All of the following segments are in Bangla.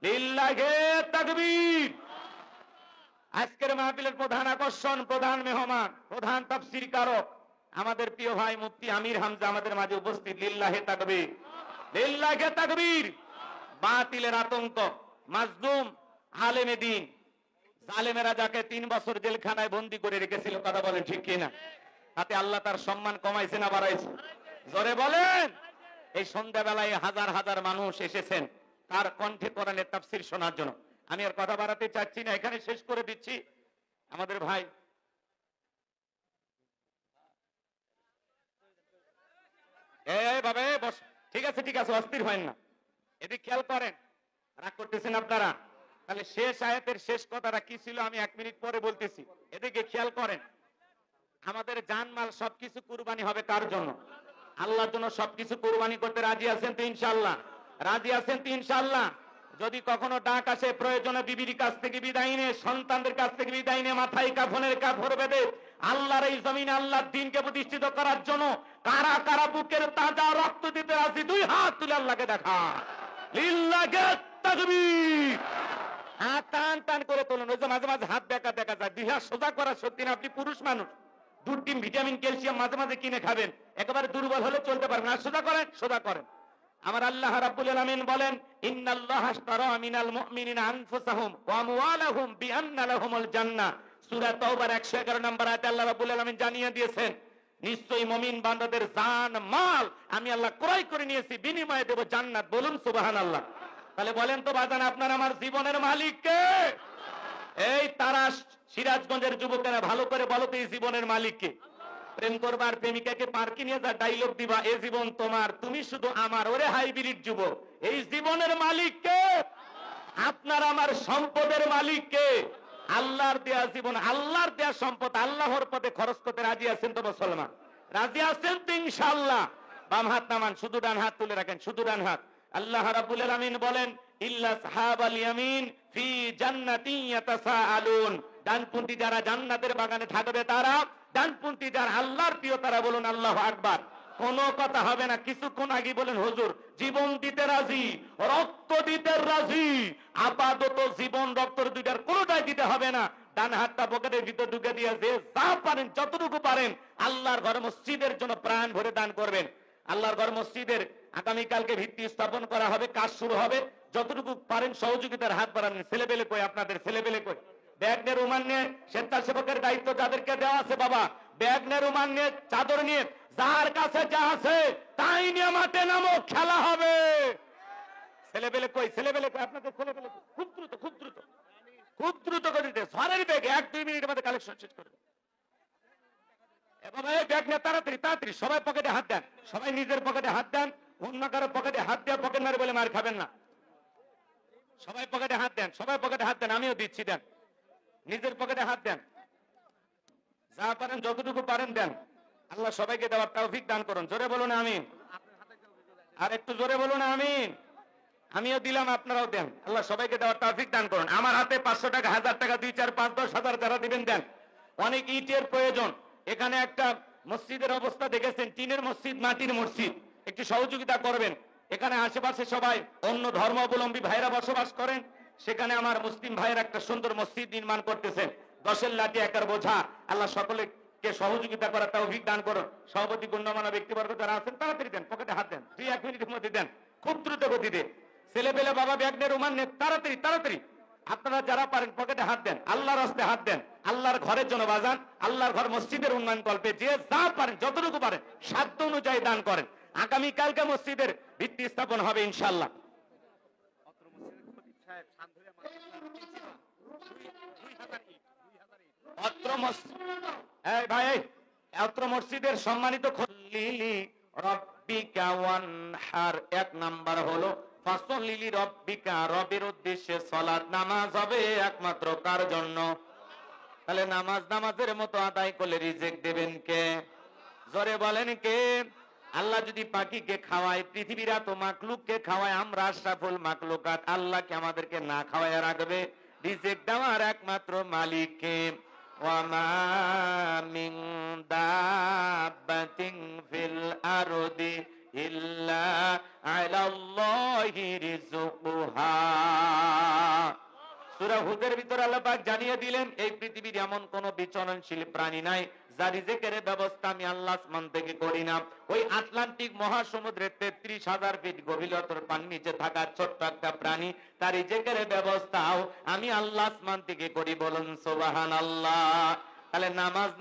লিল্লাহে তাকবীর। আজকের মাহফিলের প্রধান আকর্ষণ, প্রধান মেহমান, প্রধান তাফসীর কারক আমাদের প্রিয় ভাই মুফতি আমির হামজা আমাদের মাঝে উপস্থিত। লিল্লাহে তাকবীর, লিল্লাহে তাকবীর। বাতিলের আতঙ্ক, মাজলুম আলেমে দ্বীন, জালেমেরা যাকে 3 বছর জেলখানায় বন্দী করে রেখেছিল, কথা বলেন ঠিক কিনা? তাতে আল্লাহ তার সম্মান কমাইছে না বাড়াইছে? জোরে বলেন। এই সন্ধ্যাবেলায় হাজার হাজার মানুষ এসেছেন তার কণ্ঠে কোরআনের তাফসীর শোনার জন্য। আমি আর কথা বাড়াতে চাচ্ছি না, এখানে শেষ করে দিচ্ছি। আমাদের ভাই বাবা বস, ঠিক আছে ঠিক আছে, অস্থির হয় না, এদিকে খেয়াল করেন। রাগ করতেছেন আপনারা? তাহলে শেষ আয়াতের শেষ কথাটা কি ছিল আমি 1 মিনিট পরে বলতেছি, এদিকে খেয়াল করেন। আমাদের জানমাল সবকিছু কুরবানি হবে কার জন্য? আল্লাহর জন্য সবকিছু কুরবানি করতে রাজি আছেন তো ইনশাআল্লাহ? রাজি আছেন তো ইনশাআল্লাহ? যদি কখনো ডাক আসে প্রয়োজনে বিবির কাছ থেকে বিদায় নিয়ে, সন্তানদের কাছ থেকে বিদায় নিয়ে, মাথায় কাফনের কাপড় বেঁধে আল্লাহর এই জমিনে আল্লাহর দ্বীনকে প্রতিষ্ঠিত করার জন্য কারা কারা বুকের তাজা রক্ত দিতে রাজি? 2 হাত তুলে আল্লাহকে দেখা। লিল্লাহে তাকবীর। হাত টান টান করে তোলেন। ওই যে মাঝে মাঝে হাত দেখা দেখা যায়, 2 হাত সোজা করার শক্তি না। আপনি পুরুষ মানুষ, দুধ, ডিম, ভিটামিন, ক্যালসিয়াম মাঝে মাঝে কিনে খাবেন, একেবারে দুর্বল হলে চলতে পারবেন না। সোজা করেন, সোজা করেন। আমার আল্লাহ রাব্বুল আলামিন বলেন, ইন্নাল্লাহা আশতারা মিনাল মুমিনিনা আনফুসাহুম ওয়া আমওয়ালাহুম বিআন্না লাহুমুল জান্নাহ। সূরা তাওবার 111 নম্বর আয়াতে আল্লাহ রাব্বুল আলামিন জানিয়ে দিয়েছেন, নিশ্চয়ই মুমিন বান্দাদের জান মাল আমি আল্লাহ ক্রয় করে নিয়েছি, বিনিময়ে দেব জান্নাত। বলুন সুবহানাল্লাহ। তাহলে বলেন তো বাজান, আপনার আমার জীবনের মালিক কে? এই তারা সিরাজগঞ্জের যুবকেরা ভালো করে বলো তো, এই জীবনের মালিক কে? প্রেম করবার প্রেমিকাকে পার্কে নিয়ে যা ডায়লগ দিবা, এ জীবন তোমার, তুমি শুধু আমার। ওরে হাইব্রিড যুবক, এই জীবনের মালিক কে? আপনার আমার সম্পদের মালিক কে? আল্লাহর দেয়া জীবন, আল্লাহর দেয়া সম্পদ আল্লাহর পথে খরচ করতে রাজি আছেন তো মুসলমান? রাজি আছেন তো ইনশাআল্লাহ? বাম হাত নামান, শুধু ডান হাত তুলে রাখেন, শুধু ডান হাত। আল্লাহ রাব্বুল আলামিন বলেন, ইল্লা আসহাবাল ইয়ামিন ফি জান্নাতিন ইয়াতাসাআলুন। ডানপন্থী যারা জান্নাতের বাগানে থাকবে তারা, ডানপন্থী যারা আল্লাহর প্রিয় তারা। বলুন আল্লাহু আকবার। কোনো কথা হবে না। কিছুক্ষণ আগে বলেন, হুজুর জীবন দিতে রাজি, রক্ত দিতে রাজি। আপাতত জীবন রক্ত দুইটার কোনোটাই দিতে হবে না। ডান হাতটা পকেটের ভিতর ঢুকে দিয়ে যে যা পারেন, যতটুকু পারেন আল্লাহর ঘর মসজিদের জন্য প্রাণ ভরে দান করবেন। আল্লাহর ঘর মসজিদের আগামীকালকে ভিত্তি স্থাপন করা হবে, কাজ শুরু হবে। যতটুকু পারেন সহযোগিতার হাত বাড়ান। ছেলেবেলে কই আপনাদের? ছেলেবেলে কই? ব্যাগ নিয়ে, রুমাল নিয়ে, স্বেচ্ছাসেবকের দায়িত্ব যাদেরকে দেওয়া আছে বাবা, ব্যাগ নিয়ে, রুমাল নিয়ে, চাদর নিয়ে, যার কাছে যা আছে তাই নিয়ে মাঠে নামো, খেলা হবে। ছেলেবেলে কই? ছেলেবেলে কই আপনাদের? ছেলেবেলে কই? খুব দ্রুত, খুব দ্রুত, খুব দ্রুত করে দিতে ঝড়ের বেগে 1-2 মিনিটের মধ্যে কালেকশন শেষ করে দেবে। এবার এই ব্যাগ নিয়ে তাড়াতাড়ি তাড়াতাড়ি সবাই পকেটে হাত দেন, সবাই নিজের পকেটে হাত দেন। অন্য কারো পকেটে হাত দেওয়া পকেট মারে বলে মার খাবেন না। সবাই পকেটে হাত দেন, সবাই পকেটে হাত দেন, আমিও দিচ্ছি, দেন। নিজের পকেটে হাত দেন, যা পারেন যতটুকু পারেন দেন। আল্লাহ সবাইকে দেওয়ার তৌফিক দান করুন। জোরে বলুন আমিন। আর একটু জোরে বলুন আমিন। আমিও দিলাম, আপনারাও দেন। আল্লাহ সবাইকে দেওয়ার তৌফিক দান করুন। আমার হাতে 500 টাকা, 1000 টাকা, 2, 4, 5, 10 হাজার যারা দিবেন দেন। অনেক ইটের প্রয়োজন। এখানে একটা মসজিদের অবস্থা দেখেছেন, টিনের মসজিদ, মাটির মসজিদ। একটু সহযোগিতা করবেন। এখানে আশেপাশে সবাই অন্য ধর্মাবলম্বী ভাইরা বসবাস করেন। সেখানে আমার মুসলিম ভাইয়ের একটা সুন্দর মসজিদ নির্মাণ করতেছেন। 10-এর লাঠি 1-এর বোঝা। আল্লাহ সকলকে সহযোগিতা করার তৌফিক দান করুন। সভাপতি গণ্যমান্য ব্যক্তিবর্গ যারা আছেন তাড়াতাড়ি দেন, পকেটে হাত দেন, 2-1 মিনিটের মধ্যে দেন, খুব দ্রুত গতিতে। ছেলে পেলে বাবা ব্যাগ নিয়ে, রুমাল নিয়ে, তাড়াতাড়ি তাড়াতাড়ি। আপনারা যারা পারেন পকেটে হাত দেন, আল্লাহর রাস্তে হাত দেন। আল্লাহর ঘরের জন্য বাজান, আল্লাহর ঘর মসজিদের উন্নয়ন কল্পে যে যা পারেন যতটুকু পারেন সাধ্য অনুযায়ী দান করেন। আগামীকালকে মসজিদের ভিত্তি স্থাপন হবে ইনশাআল্লাহ। অত্র মসজিদের সম্মানিত খলিলি রব্বিকা ওয়ানহার, 1 নাম্বার হলো ফাসল্লি রব্বিকা, রবের উদ্দেশ্যে সালাত নামাজ হবে একমাত্র কার জন্য? তাহলে নামাজের মতো আদায় করলে রিজেক্ট দেবেন কে? জোরে বলেন কে? আল্লাহ যদি পাখিকে খাওয়ায়, পৃথিবীর এত মাকলুককে খাওয়ায়, আমরা আশরাফুল মাকলুকাত, আল্লাহকে আমাদেরকে না খাওয়ায় রাখবে? রিজেক্ট দেওয়ার একমাত্র মালিক কে? ওয়ামা মিন দাব্বাতিন ফিল আরদি ইল্লা আলাল্লাহি রিজকুহা। সূরা হুদের ভিতরে আল্লাহ পাক জানিয়ে দিলেন এই পৃথিবীর এমন কোন বিচরণশীল প্রাণী নাই যার রিজেকের ব্যবস্থা আমি আল্লাহ আসমান থেকে করি না। ওই আটলান্টিক মহাসমুদ্রের 33,000 ফিট গভীরতার পানির নিচে থাকা ছোট্ট একটা প্রাণী, তার রিজেকের ব্যবস্থাও আমি আল্লাহ আসমান থেকে করি। বলুন সুবহানাল্লাহ। তাহলে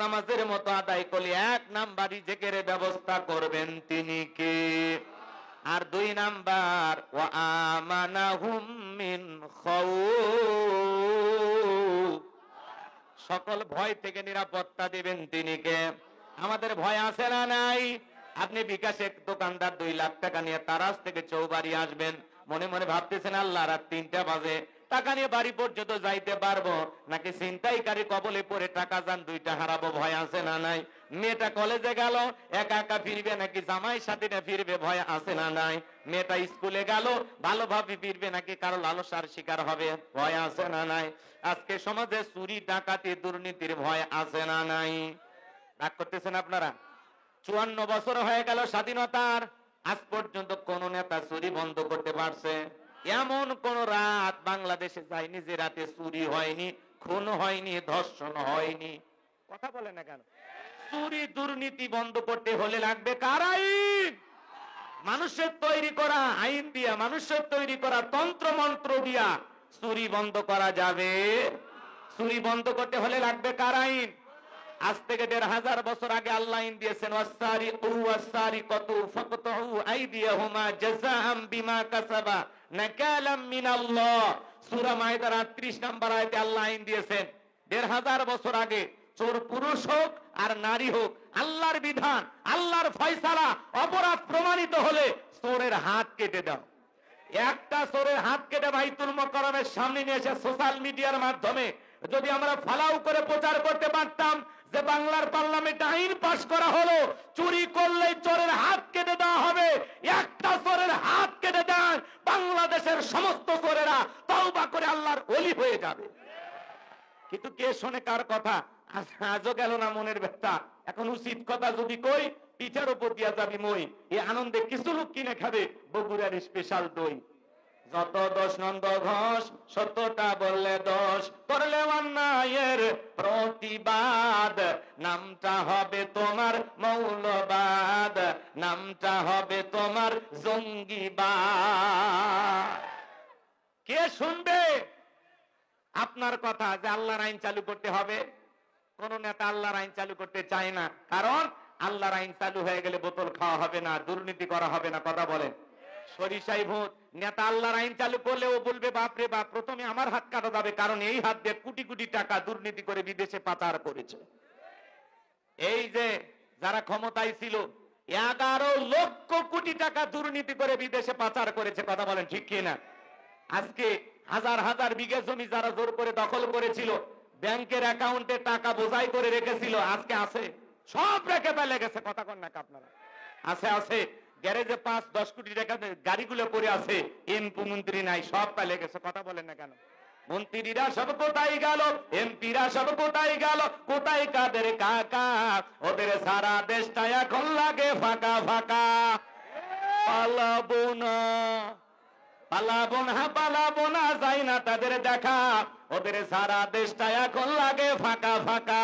নামাজের মতো আদায় করলে 1 নাম্বার রিজেকের ব্যবস্থা করবেন তিনি কে? আর 2 নাম্বার ওয়া আমানাহুম মিন খাউফ, সকল ভয় থেকে নিরাপত্তা দিবেন তিনি কে? আমাদের ভয় আছে না নাই? আপনি বিকাশে দোকানদার 2 লাখ টাকা নিয়ে তারাস থেকে চৌবাড়ি আসবেন, মনে মনে ভাবতেছেন আল্লাহ রাত 3টা বাজে টাকা নিয়ে বাড়ি পর্যন্ত যাইতে পারবো নাকি ছিনতাইকারী কবলে পড়ে টাকা যান 2টা হারাবো, ভয় আছে না নাই? মেয়েটা কলেজে গেল একা একা ফিরবে নাকি জামাই সাথীরা ফিরবে, ভয় আছে না নাই? মেয়েটা স্কুলে গেল ভালোভাবে ফিরবে নাকি কারো লালসার শিকার হবে, ভয় আছে না নাই? আজকে সমাজে চুরি ডাকাতি দুর্নীতির ভয় আছে না নাই? রাগ করতেছেন আপনারা? 54 বছর হয়ে গেল স্বাধীনতার, আজ পর্যন্ত কোন নেতা চুরি বন্ধ করতে পারছে? এমন কোন রাত বাংলাদেশে যায়নি যে রাতে চুরি হয়নি, খুন হয়নি, ধর্ষণ হয়নি। কথা বলে না কেন? চুরি দুর্নীতি বন্ধ করতে হলে লাগবে কার আইন? মানুষের তৈরি করা আইন দিয়া, মানুষের তৈরি করা তন্ত্র মন্ত্র দিয়া চুরি বন্ধ করা যাবে? চুরি বন্ধ করতে হলে লাগবে কার আইন? আজ থেকে 1,500 বছর আগে আল্লাহ আইন দিয়েছেন ওয়াসারিকু ওয়াসারিকাতু ফাকতাউ আইদিয়াহুমা জাযাআম বিমা কাসাবা নাকালাম মিনাল্লাহ। সূরা মায়দার 38 নম্বর আয়াতে আল্লাহ আইন দিয়েছেন 1,500 বছর আগে চোর পুরুষ হোক আর নারী হোক, আল্লাহর বিধান, আল্লাহর ফয়সালা, অপরাধ প্রমাণিত হলে চোরের হাত কেটে দাও। একটা চোরের হাত কেটে বাইতুল মুকাররমের সামনে নিয়ে এসে সোশ্যাল মিডিয়ার মাধ্যমে যদি আমরা ফালাও করে প্রচার করতে পারতাম যে বাংলার পার্লামেন্টে আইন পাস করা হলো চুরি করলে চোরের হাত কেটে দেওয়া হবে, একটা চোরের হাত কেটে দেন, বাংলাদেশের সমস্ত চোরেরা তওবা করে আল্লাহর ওলি হয়ে যাবে। কিন্তু কে শোনে কার কথা? আজও গেল না মনের ব্যথা। এখন উচিত কথা যদি কই পিঠার উপর দিয়া যাবি মই, এই আনন্দে কিছু লোক কিনে খাবে বগুড়ার স্পেশাল দই। যত দোষ নন্দ ঘোষ, সত্যটা বললে দোষ, করলে অন্যায়ের প্রতিবাদ, নামটা হবে তোমার মৌলবাদ, নামটা হবে তোমার জঙ্গিবাদ। কে শুনবে আপনার কথা যে আল্লাহর আইন চালু করতে হবে? কোন নেতা আল্লাহর আইন চালু করতে চায় না, কারণ আল্লাহর আইন চালু হয়ে গেলে বোতল খাওয়া হবে না, দুর্নীতি করা হবে না। কথা বলেন সরিষাই ভূত। নেতা আল্লাহর আইন চালু করলে ও বলবে বাপরে বাপ, প্রথমে আমার হাত কাটা যাবে, কারণ এই হাত দিয়ে কোটি কোটি টাকা দুর্নীতি করে বিদেশে পাচার করেছে। এই যে যারা ক্ষমতায় ছিল 11 লক্ষ কোটি টাকা দুর্নীতি করে বিদেশে পাচার করেছে। কথা বলেন ঠিক কিনা? আজকে হাজার হাজার বিঘা জমি যারা জোর করে দখল করেছিল, ব্যাংকের অ্যাকাউন্টে টাকা বোঝাই করে রেখেছিল, আজকে আছে সব রেখে ফেলে গেছে। কথা কন না আপনারা? আছে আছে, গ্যারেজে 5-10 কোটি টাকা গাড়িগুলো পড়ে আছে, এমপি মন্ত্রী নাই, সব পেলে গেছে। কথা বলেন না কেন? মন্ত্রীরা সব কোথায় গেল, এমপিরা সব কোথায় গেল, কোথায় কাদের কাকা? ওদের সারা দেশটা এখন লাগে ফাঁকা ফাঁকা। পালাবো না পালাবো না পালাবো না, যাই না তাদের দেখা, ওদের সারা দেশটা এখন লাগে ফাঁকা ফাঁকা।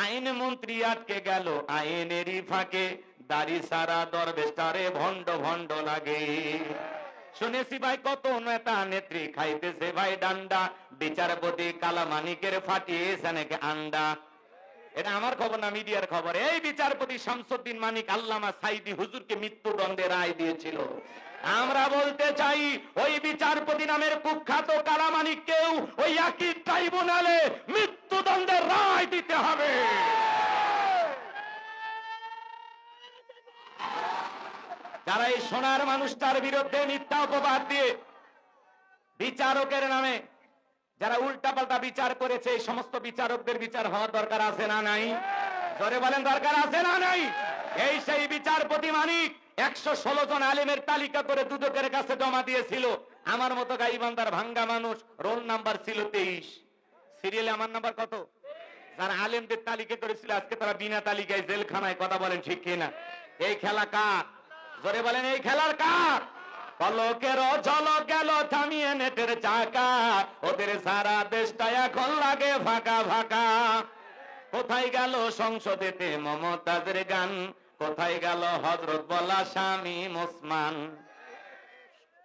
আইন মন্ত্রী আটকে গেল আইনেরই ফাঁকে, দাড়ি সারা দরবেশটারে ভণ্ড ভণ্ড লাগে। শুনেছি ভাই কত নেতা নেত্রী খাইতেছে ভাই ডান্ডা, বিচারপতি কালামানিকের ফাটিয়েছে নাকি আন্ডা। এটা আমার খবর না, মিডিয়ার খবর। এই বিচারপতি শামসুদ্দিন মানিক আল্লামা সাইদি হুজুরকে মৃত্যুদণ্ডের রায় দিয়েছিল। আমরা বলতে চাই ওই বিচারপতি নামের কুখ্যাত কালামানিককেও ওই একই ট্রাইব্যুনালে মৃত্যুদণ্ডের রায় দিতে হবে। যারা এই সোনার মানুষটার বিরুদ্ধে মিথ্যা অপবাদ দিয়ে বিচারকের নামে যারা উল্টাপাল্টা বিচার করেছে, এই সমস্ত বিচারকদের বিচার হওয়ার দরকার আছে না নাই? জোরে বলেন দরকার আছে না নাই? এই সেই বিচারপতি মানিক 116 জন আলেমের তালিকা করে দুদকের কাছে জমা দিয়েছিল। আমার মতো গাইবান্ধার ভাঙ্গা মানুষ, রোল নাম্বার ছিল 23, সিরিয়ালে আমার নাম্বার কত? যারা আলেমদের তালিকা করেছিল আজকে তারা বিনা তালিকায় জেলখানায়। কথা বলেন ঠিক কিনা? এই খেলা কার? জোরে বলেন এই খেলার কার? পলকের ঝলক গেল থামিয়ে নেটের চাকা, ওদের সারা দেশটা এখন লাগে ফাঁকা ফাঁকা। কোথায় গেল সংসদেতে মমতাজের গান, কোথায় গেল হযরত বলা শামীম ওসমান।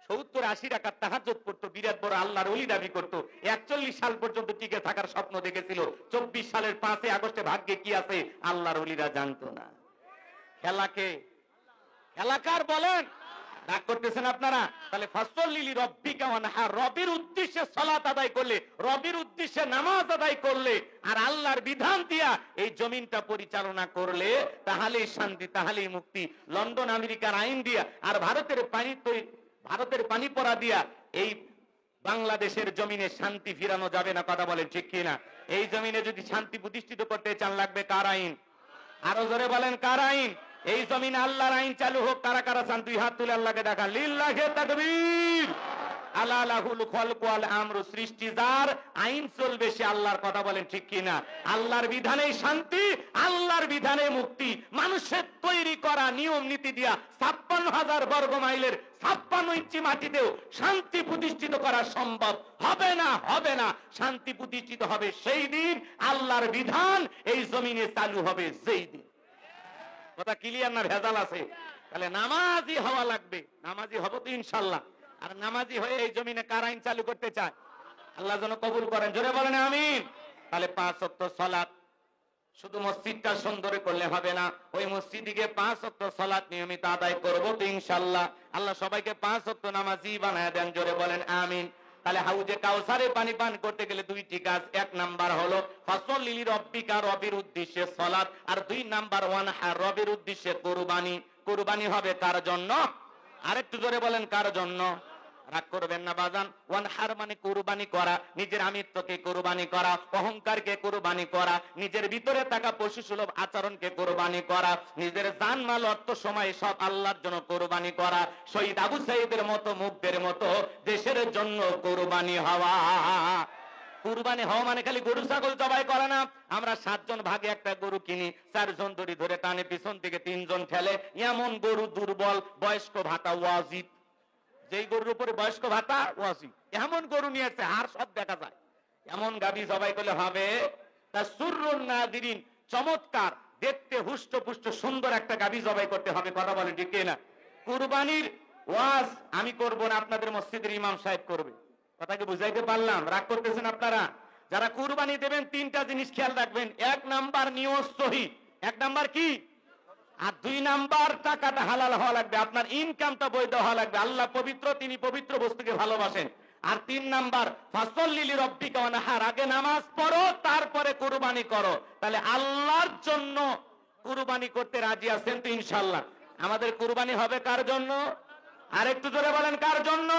70-80 রাকাত তাহাজ্জুদ পড়তো, বিরাট বড় আল্লাহর ওলি দাবি করতো, 41 সাল পর্যন্ত টিকে থাকার স্বপ্ন দেখেছিল। 24 সালের 5 আগস্টে ভাগ্যে কি আছে আল্লাহর ওলিরা জানতো না। খেলাকে খেলাকার বলেন, রাগ করতেছেন আপনারা? তাহলে ফাসল্লি রব্বিকা ওয়ানহার, রবির উদ্দেশ্যে সালাত আদায় করলে, রবির উদ্দেশ্যে নামাজ আদায় করলে, আর আল্লাহর বিধান দিয়া এই জমিনটা পরিচালনা করলে তাহলেই শান্তি, তাহলেই মুক্তি। লন্ডন আমেরিকার আইন দিয়া আর ভারতের পানি পড়া দিয়া এই বাংলাদেশের জমিনে শান্তি ফিরানো যাবে না। কথা বলেন ঠিক কিনা? এই জমিনে যদি শান্তি প্রতিষ্ঠিত করতে চান লাগবে কার আইন? আরো জোরে বলেন কার আইন? এই জমিনে আল্লাহর আইন চালু হোক। কারা কারা চান? দুই হাত তুলে আল্লাহকে দেখান। লিল্লাহি তাকবীর। আলা লাহুল খালকু ওয়াল আমরু, সৃষ্টি যার, আইন চলবে সে আল্লাহর। কথা বলেন ঠিক কিনা? আল্লাহর বিধানেই শান্তি, আল্লাহর বিধানে মুক্তি। মানুষের তৈরি করা নিয়ম নীতি দিয়া 56,000 বর্গ মাইলের 56 ইঞ্চি মাটিতেও শান্তি প্রতিষ্ঠিত করা সম্ভব হবে না, হবে না। শান্তি প্রতিষ্ঠিত হবে সেই দিন আল্লাহর বিধান এই জমিনে চালু হবে যেই দিন। কথা ক্লিয়ার না ভেজাল আছে? তাহলে নামাজি হওয়া লাগবে। নামাজি হব তো ইনশাআল্লাহ। আর নামাজি হয়ে এই জমিনে কার আইন চালু করতে চায়? আল্লাহ যেন কবুল করেন। জোরে বলেন আমিন। তাহলে 5 ওয়াক্ত সালাত শুধু মসজিদটা সুন্দর করলে হবে না, ওই মসজিদে গিয়ে 5 ওয়াক্ত সালাত নিয়মিত আদায় করব তো ইনশাআল্লাহ। আল্লাহ সবাইকে 5 ওয়াক্ত নামাজি বানায় দেন। জোরে বলেন আমিন। তাহলে হাউজে কাউসারে পানি পান করতে গেলে 2টি কাজ। 1 নাম্বার হলো ফাসল্লি লিরাব্বিকা, রবির উদ্দেশ্যে সালাত। আর 2 নাম্বার ওয়ানহার, রবির উদ্দেশ্যে কুরবানি। কুরবানি হবে কার জন্য? আরেকটু জোরে বলেন কার জন্য? রাগ করবেন না বাজান। ওয়ানহার মানে কুরবানি করা, নিজের আমিত্বকে কুরবানি করা, অহংকারকে কুরবানি করা, নিজের ভিতরে থাকা পশু সুলভ আচরণকে কুরবানি করা, নিজের জানমাল অর্থ সময় সব আল্লাহর জন্য কুরবানি করা। শহীদ আবু সাঈদের মতো মুগ্ধের মতো দেশের জন্য কুরবানি হওয়া। কুরবানি হওয়া মানে খালি গরু ছাগল জবাই করা না। আমরা 7 জন ভাগে একটা গরু কিনি, 4 জন দড়ি ধরে টানে, পিছন থেকে 3 জন ঠেলে। এমন গরু দুর্বল, বয়স্ক ভাতা ওয়াজিব। যেই গরুর উপরে বয়স্ক ভাতা ওয়াজিব, এমন গরু নিয়েছে আর সব দেখা যায়। এমন গাবি জবাই করলে হবে তা সুররুন নাদিরিন, চমৎকার দেখতে হুষ্ট পুষ্ট সুন্দর একটা গাবি জবাই করতে হবে। কথা বলে ঠিক না? কুরবানির ওয়াজ আমি করব না, আপনাদের মসজিদের ইমাম সাহেব করবে। কথাকে বুঝাইতে পারলাম? রাগ করতেছেন আপনারা? যারা কুরবানি দেবেন 3টা জিনিস খেয়াল রাখবেন। 1 নাম্বার নিয়ত সহি। 1 নাম্বার কি? আর 2 নাম্বার টাকাটা হালাল হওয়া লাগবে, আপনার ইনকামটা বৈধ হওয়া লাগবে। আল্লাহ পবিত্র, তিনি পবিত্র বস্তুকে ভালোবাসেন। আর 3 নাম্বার ফাসল্লি লিরাব্বিকা ওয়ানহার, আগে নামাজ পড়ো তারপরে কুরবানি করো। তাহলে আল্লাহর জন্য কুরবানি করতে রাজি আছেন তো ইনশাআল্লাহ? আমাদের কুরবানি হবে কার জন্য? আরেকটু জোরে বলেন কার জন্য?